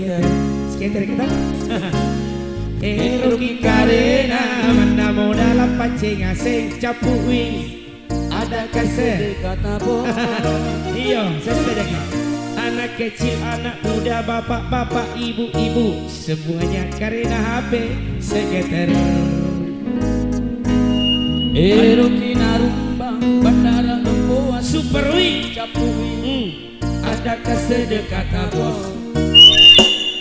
Skater kita. Rugi karena mana modal pancing asing capuin ada kasih kata boh. Iya selesai lagi. Anak kecil, anak muda, bapak-bapak, ibu-ibu, semuanya karena HP skater. Rugi narumbang bandara Lengkoa Super Wing capuin ada kasih kata bos.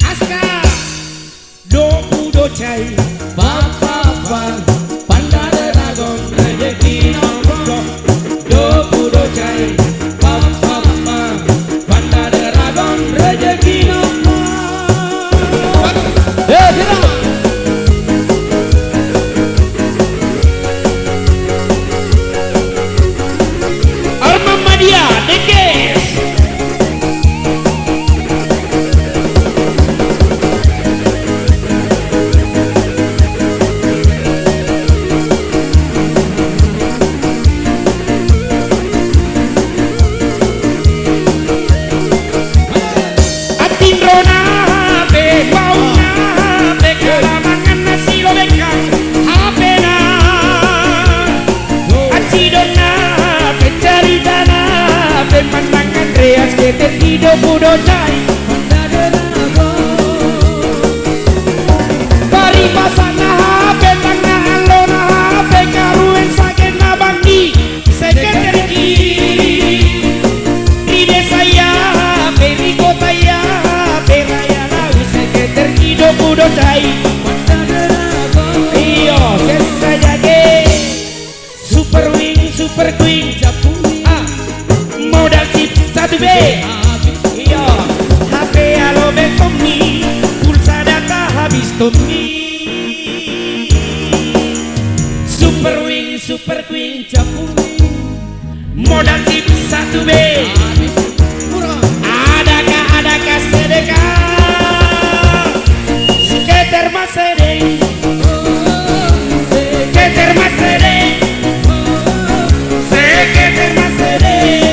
Aska dopu docai Bapak bandara Dragon rezeki nongkrong dopu docai Bapak bandara Dragon rezeki nongkrong. Kita Alma Dia Dekes. Hidup budocai bari pasana HP tangga alona HP karuen sakit nabangki sekretari di desa ya beri kota ya beraya lalu sekretari hidup budocai iyo sesa jage super wing super queen modal chip 1B. Iya, HP alo Tommy, pulsa data habis Tommy. Super Wing, Super Queen, capuin, modal chip 1B. Adakah sedekah? Skater mas sedeng, skater mas sedeng, skater mas sedeng.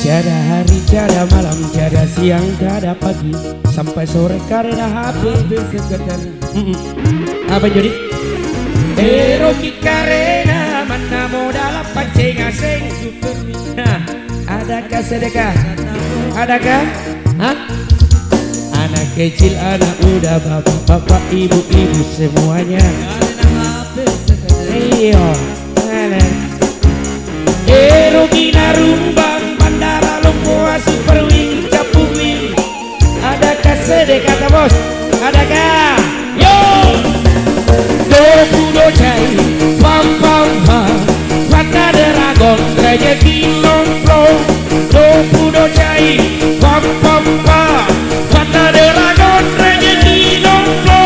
Tiada hari, tiada malam, tiada siang, tiada pagi, sampai sore karena HP sekretari. Apa jadi? Rugi karena mana modal pancing asing. Adakah sedekah? Adakah? Hah? Anak kecil, anak muda, bapak-bapak, ibu-ibu semuanya. Iya. Rugi narumbang bandara Lengkoa super wing capuin. Adakah sedekah kata bos? Adakah? Yo dopu docai pam fata dragon rezeki nongkrong dopu docai pam fata dragon rezeki nongkrong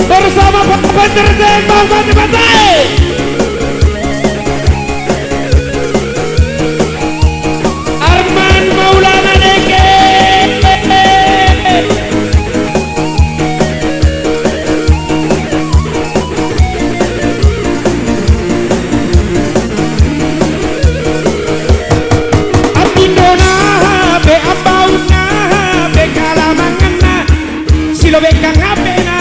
bersama Pak Terden Bang Batai. Arman Maulana Deke. Abindona be abauna be kalamangana silo bekang apena.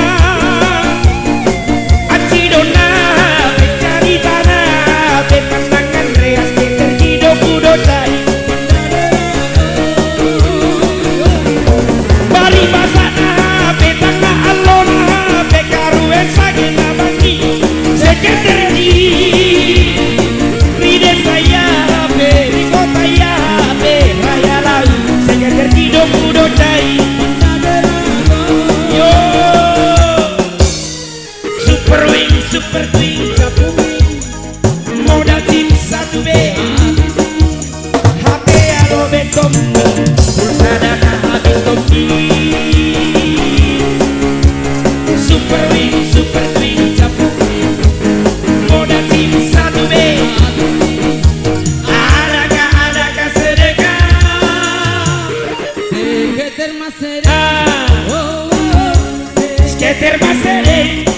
super twin modal chip 1B HP alo betom pulsa dana habis topi super twin capu modal chip 1B adakah sedekah Seketer mas sere skater mas sere